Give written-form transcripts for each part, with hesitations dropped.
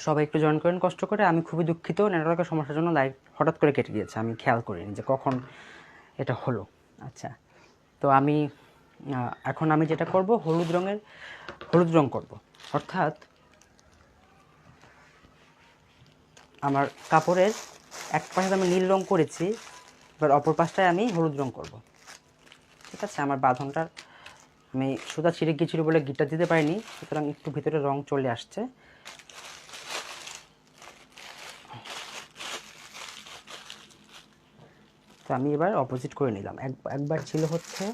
সবাই একটু জয়েন করেন কষ্ট করে। আমি খুবই দুঃখিত, নেটওয়ার্কের সমস্যার জন্য লাইভ হঠাৎ করে কেটে গিয়েছে, আমি খেয়াল করিনি যে কখন এটা হলো। আচ্ছা, তো আমি এখন আমি যেটা করব, হলুদ রং করব, অর্থাৎ আমার কাপড়ের এক পাশে আমি নীল রং করেছি, এবার অপর পাশটায় আমি হলুদ রং করব। ঠিক আছে, আমার বাঁধনটার আমি সুতা ছিঁড়ে গিয়েছিল বলে গিটটা দিতে পারিনি, সুতরাং একটু ভিতরে রং চলে আসছে। তো আমি এবার অপোজিট করে নিলাম। একবার ছিল হচ্ছে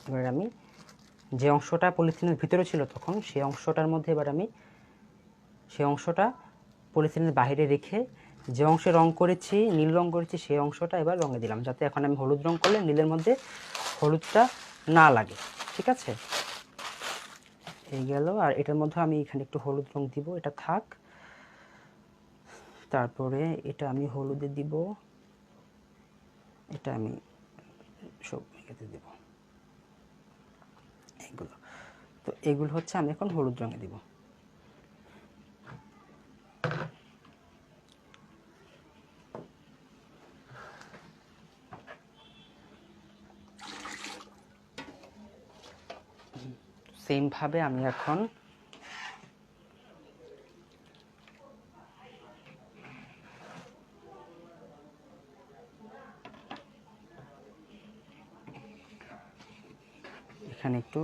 এবার আমি যে অংশটা পলিথিনের ভিতরে ছিল তখন সেই অংশটার মধ্যে এবার আমি সেই অংশটা পলিথিনের বাইরে রেখে যে অংশে রং করেছি, নীল রং করেছি, সেই অংশটা এবার রঙে দিলাম, যাতে এখন আমি হলুদ রং করলে নীলের মধ্যে হলুদটা না লাগে। ঠিক আছে, এই গেল। আর এটার মধ্যে আমি এখানে একটু হলুদ রং দিব, এটা থাক। তারপরে এটা আমি হলুদে দিব, এটা আমি সব এতে দেব, এইগুলো। তো এগুলো হচ্ছে আমি এখন হলুদ রঙে দিব। সেম ভাবে আমি এখন এখানে একটু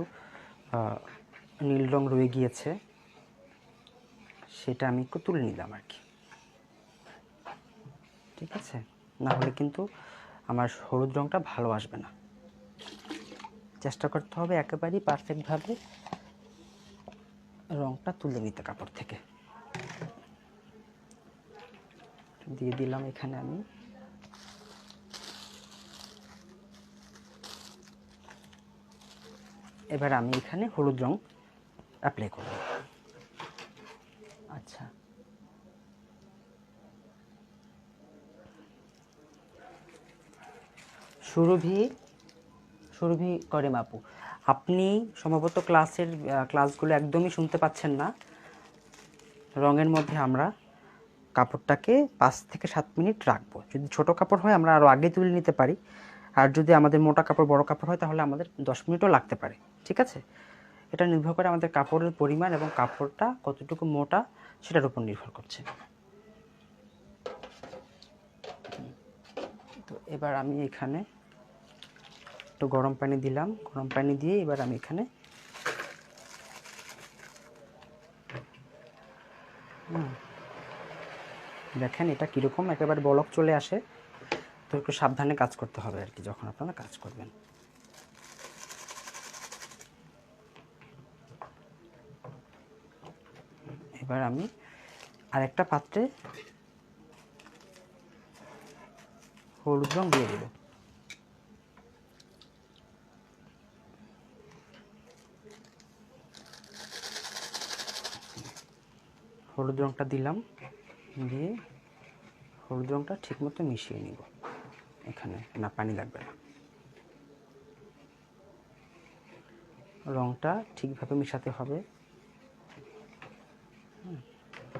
নীল রং রয়ে গিয়েছে, সেটা আমি একটু তুলে নিলাম আর কি। ঠিক আছে, না হলে কিন্তু আমার হলুদ রংটা ভালো আসবে না। চেষ্টা করতে হবে একেবারেই পারফেক্টভাবে রংটা তুলে নিতে কাপড় থেকে। দিয়ে দিলাম এখানে আমি। এবার আমি এখানে হলুদ রং অ্যাপ্লাই করব। আচ্ছা, সুরভি করিম আপু, আপনি সম্ভবত ক্লাসগুলো একদমই শুনতে পাচ্ছেন না। রঙের মধ্যে আমরা কাপড়টাকে 5 থেকে 7 মিনিট রাখবো। যদি ছোট কাপড় হয় আমরা আরও আগে তুলে নিতে পারি, আর যদি আমাদের মোটা কাপড়, বড় কাপড় হয় তাহলে আমাদের 10 মিনিটও লাগতে পারে। ঠিক আছে, এটা নির্ভর করে আমাদের কাপড়ের পরিমাণ এবং কাপড়টা কতটুকু মোটা সেটার উপর নির্ভর করছে। তো এবার আমি এখানে একটু গরম পানি দিলাম, গরম পানি দিয়ে এবার আমি এখানে দেখেন এটা কীরকম একেবারে বলক চলে আসে। তো একটু সাবধানে কাজ করতে হবে আর কি যখন আপনারা কাজ করবেন। এবার আমি আরেকটা পাত্রে হলুদ রং দিয়ে দেব। হলুদ রংটা দিলাম, দিয়ে হলুদ রংটা ঠিকমতো মিশিয়ে নিব। এখানে না পানি লাগবে না, রংটা ঠিকভাবে মেশাতে হবে।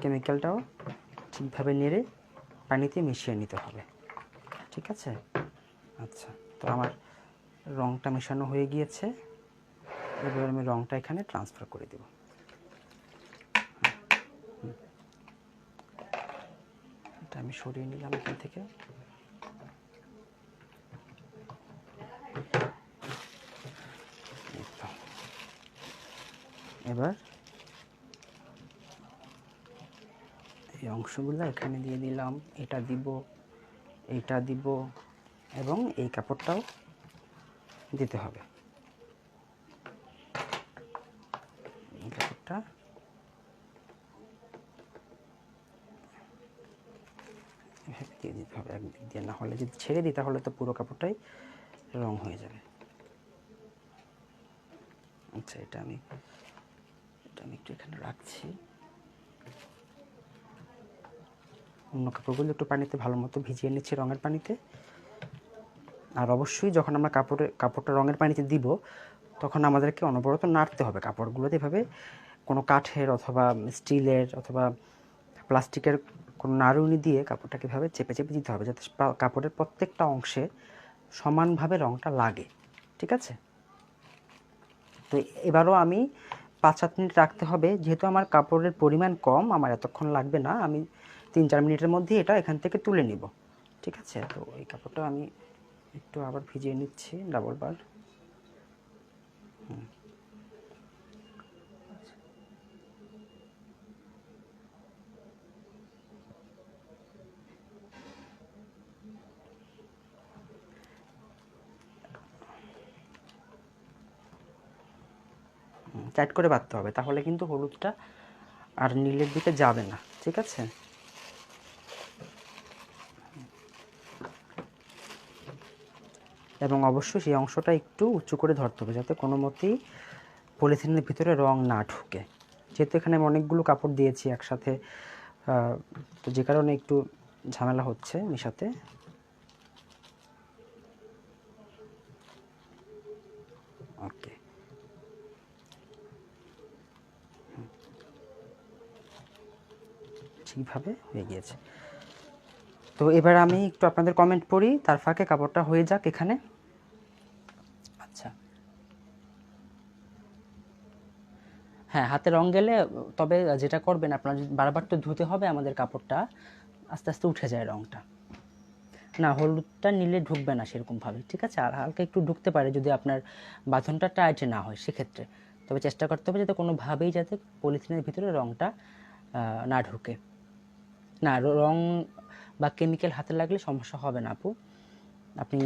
কেমিক্যালটাও ঠিকভাবে নেড়ে পানিতে মিশিয়ে নিতে হবে। ঠিক আছে, আচ্ছা। তো আমার রংটা মেশানো হয়ে গিয়েছে, এবার আমি রংটা এখানে ট্রান্সফার করে দেব। এটা আমি সরিয়ে নিলাম এখান থেকে। এবার এই অংশগুলো এখানে দিয়ে দিলাম, এটা দিব, এইটা দিব এবং এই কাপড়টাও দিতে হবে। এই কাপড়টা এভাবে দিয়ে দিতে হবে একদিক দিয়ে, না হলে যদি ছেড়ে দিই তাহলে তো পুরো কাপড়টাই রং হয়ে যাবে। আচ্ছা, এটা আমি একটু এখানে রাখছি। অন্য কাপড়গুলো একটু পানিতে ভালো মতো ভিজিয়ে নিচ্ছি রঙের পানিতে। আর অবশ্যই যখন আমরা কাপড়টা রঙের পানিতে দিব তখন আমাদেরকে অনবরত নাড়তে হবে কাপড়গুলোতে, এভাবে কোনো কাঠের অথবা স্টিলের অথবা প্লাস্টিকের কোনো নাড়ুনি দিয়ে কাপড়টাকে এভাবে চেপে চেপে দিতে হবে, যাতে কাপড়ের প্রত্যেকটা অংশে সমানভাবে রঙটা লাগে। ঠিক আছে? তো এবারও আমি 5-7 মিনিট রাখতে হবে, যেহেতু আমার কাপড়ের পরিমাণ কম, আমার এতক্ষণ লাগবে না, আমি 3-4 মিনিটের মধ্যে এটা এখান থেকে তুলে নিব। ঠিক আছে? তো এই কাপড়টা আমি একটু আবার ভিজিয়ে নিচ্ছি ডাবল বার। টাইট করে বাঁধতে হবে, তাহলে কিন্তু হলুদটা আর নীলের দিকে যাবে না। ঠিক আছে? এবং অবশ্যই সেই অংশটা একটু উঁচু করে ধরতে হবে, যাতে কোনো মতেই পলিথিনের ভিতরে রং না ঢুকে। যেহেতু এখানে আমি অনেকগুলো কাপড় দিয়েছি একসাথে, তো যে কারণে একটু ঝামেলা হচ্ছে মিশাতে। ওকে, ঠিকভাবে হয়ে গিয়েছে। তো এবার আমি একটু আপনাদের কমেন্ট পড়ি, তার ফাঁকে কাপড়টা হয়ে যাক এখানে। আচ্ছা, হ্যাঁ, হাতে রং গেলে, তবে যেটা করবেন আপনার, বারবার তো ধুতে হবে আমাদের কাপড়টা, আস্তে আস্তে উঠে যায় রংটা। না, হলুদটা নিলে ঢুকবে না সেরকমভাবে। ঠিক আছে? আর হালকা একটু ঢুকতে পারে যদি আপনার বাঁধনটা টাইট না হয় সেক্ষেত্রে। তবে চেষ্টা করতে হবে যাতে কোনোভাবেই যাতে পলিথিনের ভিতরে রংটা না ঢুকে। না, রং বা কেমিক্যাল হাতে লাগলে সমস্যা হবে না আপু। আপনি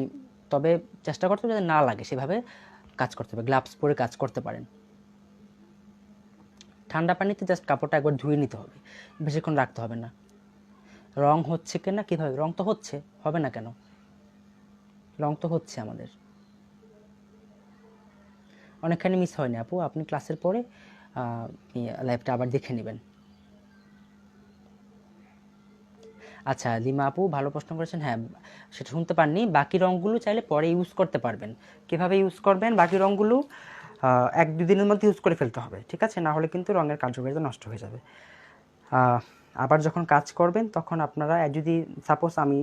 তবে চেষ্টা করতে হবে যাতে না লাগে, সেভাবে কাজ করতে হবে, গ্লাভস পরে কাজ করতে পারেন। ঠান্ডা পানিতে জাস্ট কাপড়টা একবার ধুয়ে নিতে হবে, বেশিক্ষণ রাখতে হবে না। রং হচ্ছে কিনা কীভাবে, রং তো হচ্ছে, হবে না কেন, রং তো হচ্ছে আমাদের। অনেকখানি মিস হয়নি আপু, আপনি ক্লাসের পরে লাইভটা আবার দেখে নেবেন। আচ্ছা, লিমা আপু ভালো প্রশ্ন করেছেন। হ্যাঁ, সেটা শুনতে পাননি। বাকি রঙগুলো চাইলে পরে ইউজ করতে পারবেন। কীভাবে ইউজ করবেন? বাকি রঙগুলো 1-2 দিনের মধ্যে ইউজ করে ফেলতে হবে। ঠিক আছে? না হলে কিন্তু রঙের কার্যকারিতা নষ্ট হয়ে যাবে। আবার যখন কাজ করবেন তখন আপনারা যদি সাপোজ আমি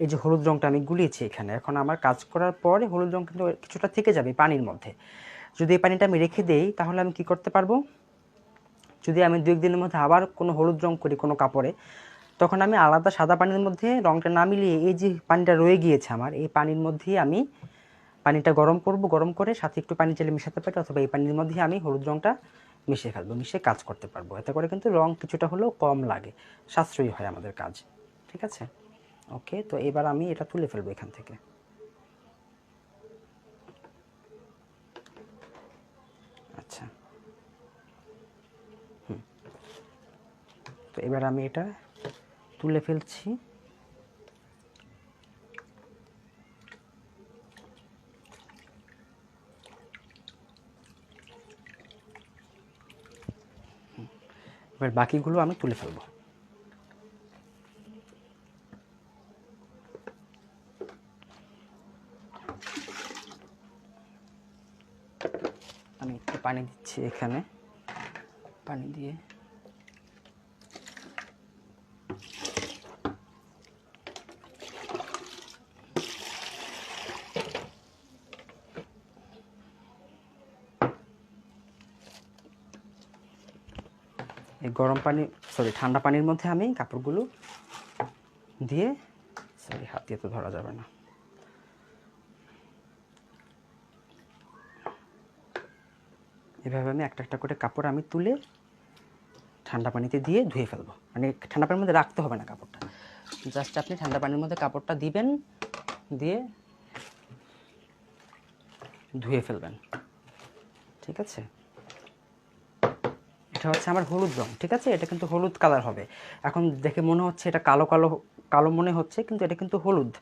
এই যে হলুদ রঙটা আমি গুলিয়েছি এখানে, এখন আমার কাজ করার পরে হলুদ রঙ কিন্তু কিছুটা থেকে যাবে পানির মধ্যে। যদি এই পানিটা আমি রেখে দেই তাহলে আমি কি করতে পারবো, যদি আমি 2-1 দিনের মধ্যে আবার কোনো হলুদ রঙ করি কোনো কাপড়ে, তখন আমি আলাদা সাদা পানির মধ্যে রঙটা না মিলিয়ে এই যে পানিটা রয়ে গিয়েছে আমার, এই পানির মধ্যেই আমি পানিটা গরম করব, গরম করে সাথে একটু পানি চাইলে মিশাতে পারি, অথবা এই পানির মধ্যেই আমি হলুদ রঙটা মিশিয়ে ফেলবো, মিশিয়ে কাজ করতে পারবো। এতে করে কিন্তু রং কিছুটা হলেও কম লাগে, সাশ্রয়ী হয় আমাদের কাজ। ঠিক আছে? ওকে, তো এবার আমি এটা তুলে ফেলবো এখান থেকে। আচ্ছা, তো এবার আমি এটা তুলে ফেলছি। এবার বাকিগুলো আমি তুলে ফেলবো। আমি একটু পানি দিচ্ছি এখানে, পানি দিয়ে এই গরম পানি, ঠান্ডা পানির মধ্যে আমি কাপড়গুলো দিয়ে, হাত দিয়ে তো ধরা যাবে না, এভাবে আমি একটা একটা করে কাপড় আমি তুলে ঠান্ডা পানিতে দিয়ে ধুয়ে ফেলবো। মানে ঠান্ডা পানির মধ্যে রাখতে হবে না কাপড়টা, জাস্ট আপনি ঠান্ডা পানির মধ্যে কাপড়টা দিবেন, দিয়ে ধুয়ে ফেলবেন। ঠিক আছে? এটা হচ্ছে আমার হলুদ রং। ঠিক আছে? এটা কিন্তু হলুদ কালার হবে। এখন দেখে মনে হচ্ছে এটা কালো কালো কালো মনে হচ্ছে, কিন্তু এটা কিন্তু হলুদ।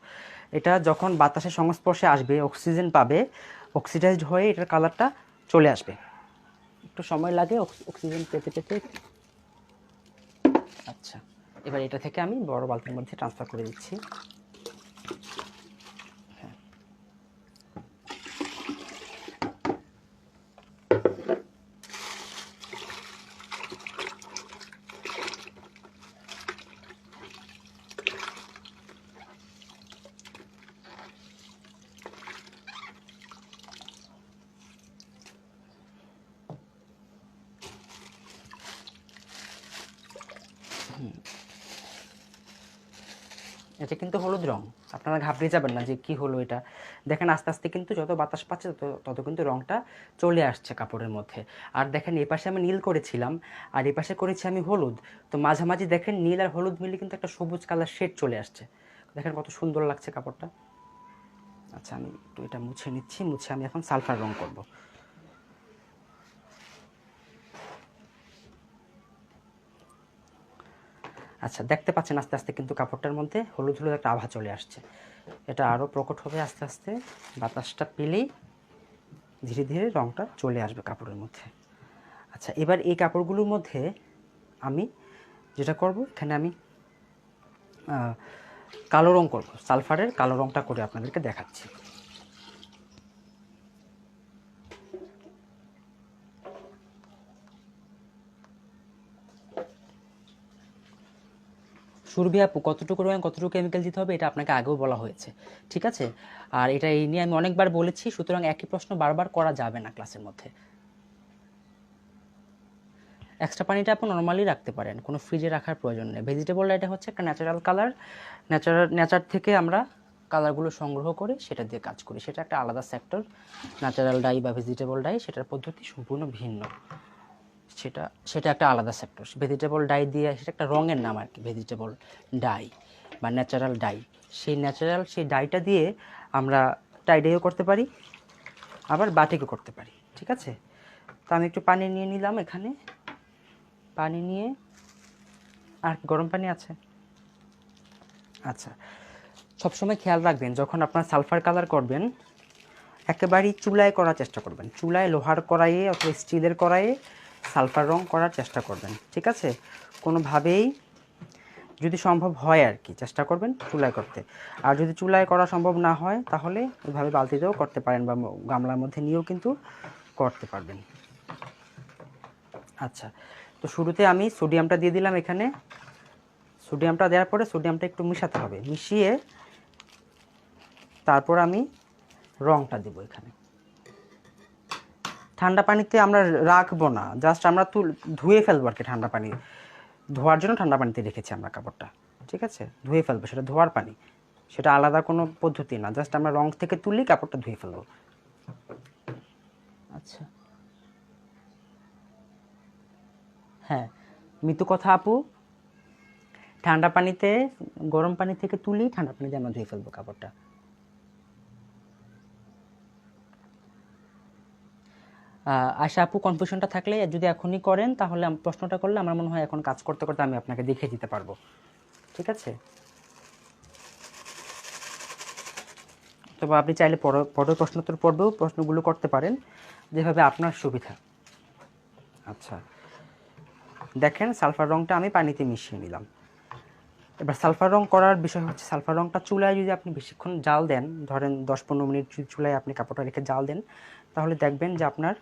এটা যখন বাতাসের সংস্পর্শে আসবে, অক্সিজেন পাবে, অক্সিডাইজড হয়ে এটার কালারটা চলে আসবে। একটু সময় লাগে অক্সিজেন পেতে পেতে। আচ্ছা, এবার এটা থেকে আমি বড় বালতির মধ্যে ট্রান্সফার করে দিচ্ছি। এটা কিন্তু হলুদ রং, আপনারা ঘাবড়ে যাবেন না যে কি হলো এটা। দেখেন আস্তে আস্তে কিন্তু যত বাতাস পাচ্ছে তত কিন্তু রংটা চলে আসছে কাপড়ের মধ্যে। আর দেখেন এই পাশে আমি নীল করেছিলাম আর এই পাশে করেছি আমি হলুদ, তো মাঝামাঝি দেখেন নীল আর হলুদ মিলে কিন্তু একটা সবুজ কালার শেড চলে আসছে। দেখেন কত সুন্দর লাগছে কাপড়টা। আচ্ছা আমি একটু এটা মুছে নিচ্ছি, মুছে আমি এখন সালফার রং করব। আচ্ছা দেখতে পাচ্ছেন আস্তে আস্তে কিন্তু কাপড়টার মধ্যে হলুদ হলুদ একটা আভা চলে আসছে। এটা আরও প্রকট হবে আস্তে আস্তে, বাতাসটা পেলেই ধীরে ধীরে রংটা চলে আসবে কাপড়ের মধ্যে। আচ্ছা এবার এই কাপড়গুলোর মধ্যে আমি যেটা করব, এখানে আমি কালো রং করব, সালফারের কালো রংটা করে আপনাদেরকে দেখাচ্ছি। সুরভি আপু কতটুকু রঙ কতটুকু কেমিক্যাল দিতে হবে এটা আপনাকে আগেও বলা হয়েছে, ঠিক আছে? আর এটা এই নিয়ে আমি অনেকবার বলেছি, সুতরাং একই প্রশ্ন বারবার করা যাবে না ক্লাসের মধ্যে। এক্সট্রা পানিটা আপনি নর্মালি রাখতে পারেন, কোনো ফ্রিজে রাখার প্রয়োজন নেই। ভেজিটেবল ডাইটা হচ্ছে একটা ন্যাচারাল কালার, নেচার থেকে আমরা কালারগুলো সংগ্রহ করে সেটা দিয়ে কাজ করি, সেটা একটা আলাদা সেক্টর। ন্যাচারাল ডাই বা ভেজিটেবল ডাই সেটার পদ্ধতি সম্পূর্ণ ভিন্ন, সেটা সেটা একটা আলাদা সেক্টর। ভেজিটেবল ডাই দিয়ে সেটা একটা রঙের নাম আর কি, ভেজিটেবল ডাই বা ন্যাচারাল ডাই। সেই ডাইটা দিয়ে আমরা টাইডাইও করতে পারি, আবার বাটিকও করতে পারি, ঠিক আছে? তো আমি একটু পানি নিয়ে নিলাম এখানে, পানি নিয়ে, আর গরম পানি আছে। আচ্ছা সবসময় খেয়াল রাখবেন যখন আপনার সালফার কালার করবেন একেবারেই চুলায় করার চেষ্টা করবেন, চুলায় লোহার কড়াইয়ে অথবা স্টিলের কড়াইয়ে সালফার রং করার চেষ্টা করবেন, ঠিক আছে? কোনোভাবেই যদি সম্ভব হয় আর কি চেষ্টা করবেন চুলায় করতে। আর যদি চুলায় করা সম্ভব না হয় তাহলে ওইভাবে বালতিতেও করতে পারেন বা গামলার মধ্যে নিয়েও কিন্তু করতে পারবেন। আচ্ছা তো শুরুতে আমি সোডিয়ামটা দিয়ে দিলাম এখানে। সোডিয়ামটা দেওয়ার পরে সোডিয়ামটা একটু মিশাতে হবে, মিশিয়ে তারপর আমি রংটা দেব এখানে। ঠান্ডা পানিতে আমরা রাখবো না, জাস্ট আমরা ধুয়ে ফেলবো আর কি। ঠান্ডা পানি ধোয়ার জন্য ঠান্ডা পানিতে রেখেছি আমরা কাপড়টা, ঠিক আছে? ধুয়ে ফেলবো, সেটা ধোয়ার পানি, সেটা আলাদা কোনো পদ্ধতি না, জাস্ট আমরা রং থেকে তুললেই কাপড়টা ধুয়ে ফেলবো। আচ্ছা হ্যাঁ মিতু কথা আপু, ঠান্ডা পানিতে গরম পানি থেকে তুলি ঠান্ডা পানিতে আমরা ধুয়ে ফেলবো কাপড়টা। আশা আপু কনফিউশনটা থাকলে যদি এখনই করেন তাহলে প্রশ্নটা করলে আমার মনে হয় এখন কাজ করতে করতে আমি আপনাকে দেখিয়ে দিতে পারবো, ঠিক আছে? তবে আপনি চাইলে পরের প্রশ্নোত্তর পর্বেও প্রশ্নগুলো করতে পারেন, যেভাবে আপনার সুবিধা। আচ্ছা দেখেন সালফার রংটা আমি পানিতে মিশিয়ে নিলাম। এবার সালফার রং করার বিষয় হচ্ছে, সালফার রংটা চুলায় যদি আপনি বেশিক্ষণ জাল দেন, ধরেন 10-15 মিনিট চুলায় আপনি কাপড়টা রেখে জাল দেন, তাহলে দেখবেন যে আপনার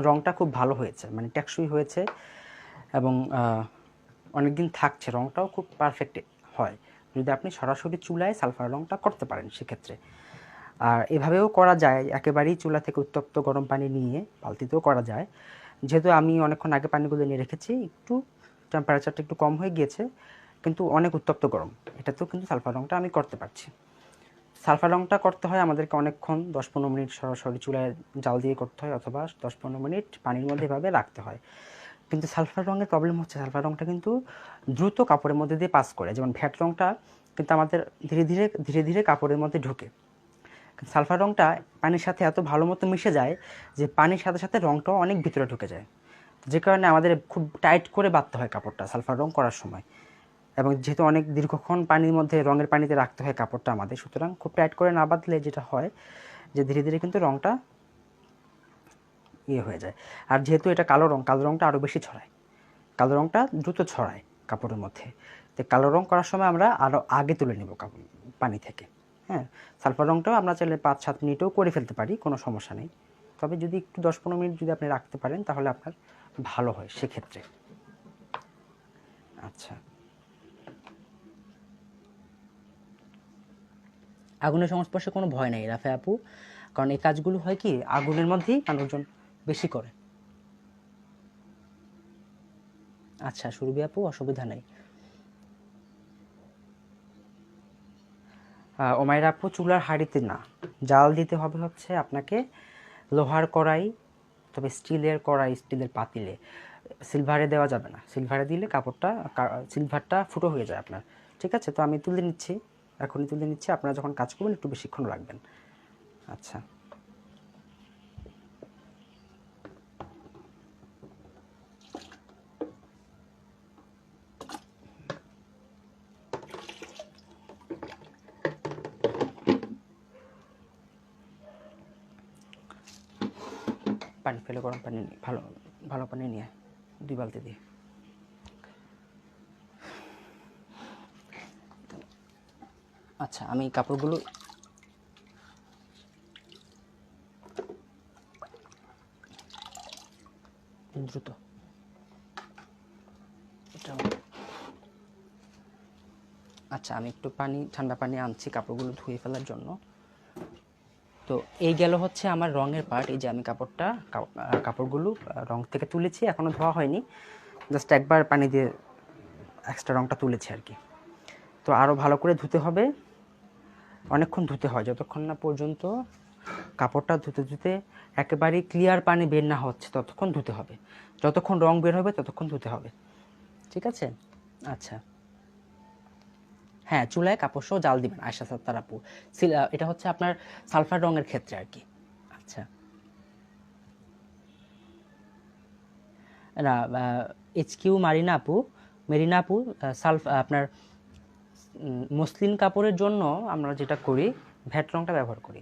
রংটা খুব ভালো হয়েছে, মানে টেকসই হয়েছে এবং অনেক দিন থাকছে, রংটাও খুব পারফেক্ট হয় যদি আপনি সরাসরি চুলায় সালফার রংটা করতে পারেন সেক্ষেত্রে। আর এভাবেও করা যায়, একেবারেই চুলা থেকে উত্তপ্ত গরম পানি নিয়ে বালতিতেও করা যায়। যেহেতু আমি অনেকক্ষণ আগে পানিগুলো নিয়ে রেখেছি, একটু টেম্পারেচারটা একটু কম হয়ে গিয়েছে, কিন্তু অনেক উত্তপ্ত গরম, এটাতেও কিন্তু সালফার রংটা আমি করতে পারছি। সালফার রংটা করতে হয় আমাদেরকে অনেকক্ষণ, 10-15 মিনিট সরাসরি চুলায় জাল দিয়ে করতে হয়, অথবা 10-15 মিনিট পানির মধ্যে এভাবে রাখতে হয়। কিন্তু সালফার রঙের প্রবলেম হচ্ছে সালফার রংটা কিন্তু দ্রুত কাপড়ের মধ্যে দিয়ে পাস করে, যেমন ভ্যাট রংটা কিন্তু আমাদের ধীরে ধীরে ধীরে ধীরে কাপড়ের মধ্যে ঢুকে। সালফার রংটা পানির সাথে এত ভালো মতো মিশে যায় যে পানির সাথে সাথে রংটাও অনেক ভিতরে ঢুকে যায়, যে কারণে আমাদের খুব টাইট করে বাঁধতে হয় কাপড়টা সালফার রং করার সময়। এবং যেহেতু অনেক দীর্ঘক্ষণ পানির মধ্যে রঙের পানিতে রাখতে হয় কাপড়টা আমাদের, সুতরাং খুব টাইট করে না বাঁধলে যেটা হয় যে ধীরে ধীরে কিন্তু রংটা হয়ে যায়। আর যেহেতু এটা কালো রং, কালো রংটা আরও বেশি ছড়ায়, কালো রংটা দ্রুত ছড়ায়, কাপড়ের মধ্যে। তো কালো রং করার সময় আমরা আরও আগে তুলে নেব পানি থেকে। হ্যাঁ, সালফার রংটাও আমরা চাইলে 5-7 মিনিটেও করে ফেলতে পারি, কোনো সমস্যা নেই। তবে যদি একটু 10-15 মিনিট যদি আপনি রাখতে পারেন তাহলে আপনার ভালো হয় সেক্ষেত্রে। আচ্ছা, আগুনের সংস্পর্শে কোনো ভয় নেই রাফে আপু, কারণ এই কাজগুলো হয় কি আগুনের মধ্যেই মানুষজন বেশি করে। আচ্ছা সুরভি আপু, অসুবিধা নেই। ওমাইরা আপু, চুলার হাঁড়িতে না, জাল দিতে হবে হচ্ছে আপনাকে লোহার কড়াই, তবে স্টিলের কড়াই, স্টিলের পাতিলে। সিলভারে দেওয়া যাবে না, সিলভারে দিলে কাপড়টা সিলভারটা ফুটো হয়ে যায় আপনার। ঠিক আছে, তো আমি তুলে নিচ্ছি, এখনই তুলে নিচ্ছি। আপনারা যখন কাজ করবেন একটু বেশিক্ষণ রাখবেন। আচ্ছা, পানি ফেলে গরম পানি ভালো ভালো পানি নিয়ে 2 বালতি দিয়ে। আচ্ছা, আমি কাপড়গুলো দ্রুত আচ্ছা, আমি একটু ঠান্ডা পানি আনছি কাপড়গুলো ধুয়ে ফেলার জন্য। তো এই গেল হচ্ছে আমার রঙের পার্ট। এই যে আমি কাপড়গুলো রং থেকে তুলেছি, এখনও ধোয়া হয়নি, জাস্ট একবার পানি দিয়ে এক্সট্রা রংটা তুলেছি আর কি। তো আরও ভালো করে ধুতে হবে, অনেকক্ষণ ধুতে হয়, যতক্ষণ না পর্যন্ত কাপড়টা ধুতে ধুতে একেবারেই ক্লিয়ার পানি বের না হচ্ছে ততক্ষণ ধুতে হবে। যতক্ষণ রং বের হবে ততক্ষণ ধুতে হবে। ঠিক আছে? আচ্ছা, হ্যাঁ, চুলায় কাপড় সহ জাল দিবেন আয়েশা সাত্তার আপু। এটা হচ্ছে আপনার সালফার রঙের ক্ষেত্রে আর কি। আচ্ছা, না, মেরিনা আপু, আপনার মসলিন কাপড়ের জন্য আমরা যেটা করি ভ্যাট রঙটা ব্যবহার করি।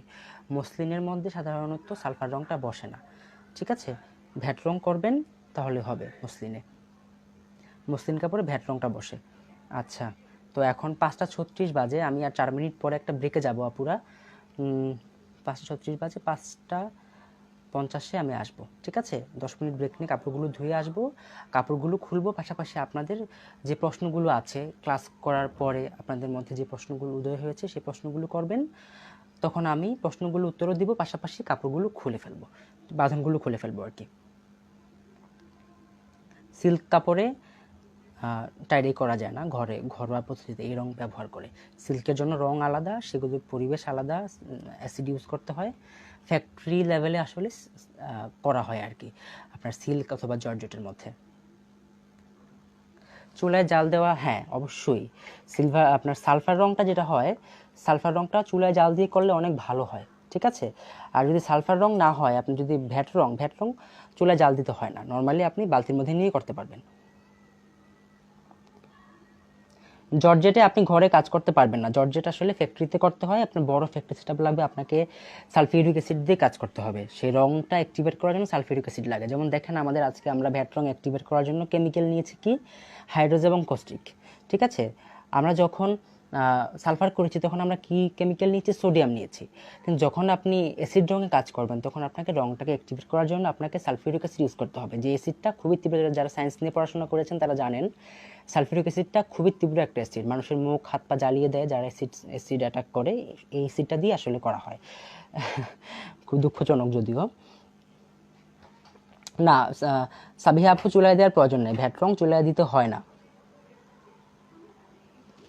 মসলিনের মধ্যে সাধারণত সালফার রঙটা বসে না। ঠিক আছে, ভ্যাট রং করবেন তাহলে হবে মসলিন কাপড়ে ভ্যাট রংটা বসে। আচ্ছা, তো এখন 5টা 36 বাজে, আমি আর 4 মিনিট পরে একটা ব্রেকে যাব আপুরা। 5টা 36 বাজে, 5টা 50-এ আমি আসবো। ঠিক আছে, 10 মিনিট ব্রেক নিয়ে কাপড়গুলো ধুয়ে আসবো, কাপড়গুলো খুলবো, পাশাপাশি আপনাদের যে প্রশ্নগুলো আছে ক্লাস করার পরে আপনাদের মধ্যে যে প্রশ্নগুলো উদয় হয়েছে সেই প্রশ্নগুলো করবেন। তখন আমি প্রশ্নগুলো উত্তরও দিব, পাশাপাশি কাপড়গুলো খুলে ফেলবো, বাঁধনগুলো খুলে ফেলবো আর কি। সিল্ক কাপড়ে টাইডাই করা যায় না, ঘরোয়া পদ্ধতিতে এই রং ব্যবহার করে। সিল্কের জন্য রং আলাদা, সেগুলোর পরিবেশ আলাদা, অ্যাসিড ইউজ করতে হয়, ফ্যাক্টরি লেভেলে আসলে করা হয় আর কি আপনার সিল্ক অথবা জর্জেটের মধ্যে। চুলায় জাল দেওয়া, হ্যাঁ অবশ্যই। আপনার সালফার রংটা যেটা হয়, সালফার রংটা চুলায় জাল দিয়ে করলে অনেক ভালো হয়। ঠিক আছে, আর যদি সালফার রং না হয়, আপনি যদি ভ্যাট রং চুলায় জাল দিতে হয় না, নর্মালি আপনি বালতির মধ্যে নিয়ে করতে পারবেন। জর্জেটে আপনি ঘরে কাজ করতে পারবেন না, জর্জেট আসলে ফ্যাক্টরিতে করতে হয়, আপনার বড় ফ্যাক্টরি সেটআপ লাগবে, আপনাকে সালফিউরিক অ্যাসিড দিয়ে কাজ করতে হবে। সেই রংটা অ্যাক্টিভেট করার জন্য সালফিউরিক অ্যাসিড লাগে। যেমন দেখেন আমাদের আজকে আমরা ভ্যাট রং অ্যাক্টিভেট করার জন্য কেমিক্যাল নিয়েছি কি, হাইড্রোজ এবং কস্টিক। ঠিক আছে, আমরা যখন সালফার করেছি তখন আমরা কি কেমিক্যাল নিয়েছি, সোডিয়াম নিয়েছি। কিন্তু যখন আপনি অ্যাসিড রঙে কাজ করবেন তখন আপনাকে রংটাকে অ্যাক্টিভেট করার জন্য আপনাকে সালফিউরিক অ্যাসিড ইউজ করতে হবে, যে অ্যাসিডটা খুবই তীব্র। যারা সায়েন্স নিয়ে পড়াশোনা করেছেন তারা জানেন সালফিউরিক অ্যাসিডটা খুবই তীব্র একটা অ্যাসিড, মানুষের মুখ হাত পা জ্বালিয়ে দেয় যারা অ্যাসিড অ্যাটাক করে, এই অ্যাসিডটা দিয়ে আসলে করা হয়। খুব দুঃখজনক যদিও। না, সাবিহা আপু, চুলায় দেওয়ার প্রয়োজন নেই, ভ্যাট রং চুলায় দিতে হয় না।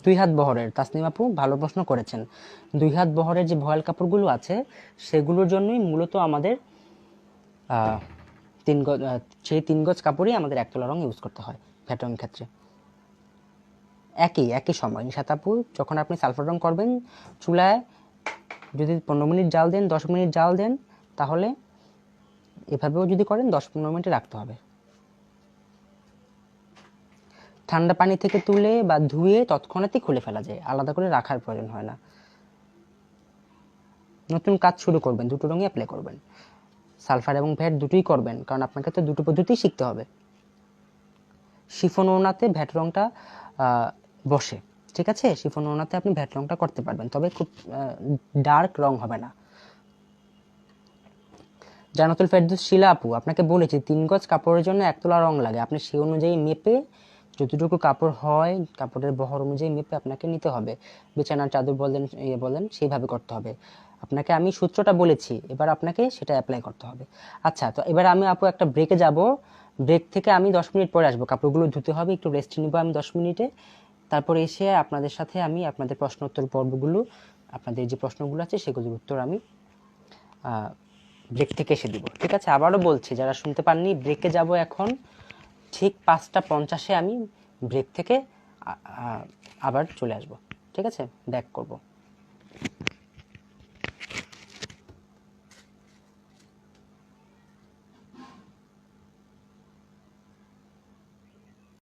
2 হাত বহরের, তাসনিম আপু ভালো প্রশ্ন করেছেন। 2 হাত বহরের যে ভয়েল কাপড়গুলো আছে সেগুলোর জন্যই মূলত আমাদের 3 গজ, সেই 3 গজ কাপড়ই আমাদের একতলা রং ইউজ করতে হয় ভ্যাট রঙের ক্ষেত্রে। একই সময় নিশাত আপু, যখন আপনি সালফার রং করবেন চুলায় যদি 15 মিনিট জাল দেন, 10 মিনিট জাল দেন, তাহলে এভাবেও যদি করেন 10-15 মিনিট রাখতে হবে। ঠান্ডা পানি থেকে তুলে বা ধুয়ে তৎক্ষণাৎই খুলে ফেলা যায়, আলাদা করে রাখার প্রয়োজন হয় না। নতুন কাজ শুরু করবেন, দুটো রঙই অ্যাপ্লাই করবেন, সালফার এবং ভ্যাট দুটোই করবেন, কারণ আপনাকে তো দুটো পদ্ধতিই শিখতে হবে। শিফন ওড়নাতে ভ্যাট রংটা বসে, ঠিক আছে? শিফন ওড়নাতে আপনি ভ্যাট রংটা করতে পারবেন, তবে খুব ডার্ক রং হবে না। জান্নাতুল ফেরদৌস শিলা আপু, আপনাকে বলেছি 3 গজ কাপড়ের জন্য 1 তোলা রং লাগে, আপনি সেই অনুযায়ী মেপে যতটুকু কাপড় হয় কাপড়ের বহর অনুযায়ী মেপে আপনাকে নিতে হবে। বিছানার চাদর বলেন বলেন সেইভাবে করতে হবে। আপনাকে আমি সূত্রটা বলেছি, এবার আপনাকে সেটা অ্যাপ্লাই করতে হবে। আচ্ছা, তো এবার আমি আপু একটা ব্রেকে যাব, ব্রেক থেকে আমি 10 মিনিট পরে আসবো, কাপড়গুলো ধুতে হবে, একটু রেস্ট নিব আমি 10 মিনিটে। তারপরে এসে আপনাদের সাথে আমি আপনাদের প্রশ্ন উত্তর পর্বগুলো, আপনাদের যে প্রশ্নগুলো আছে সেগুলোর উত্তর আমি ব্রেক থেকে এসে দিব, ঠিক আছে? আবারও বলছি, যারা শুনতে পাননি, ব্রেকে যাব এখন ঠিক 5:50 আমি ব্রেক থেকে আবার চলে আসব, ঠিক আছে? ব্যাক করব।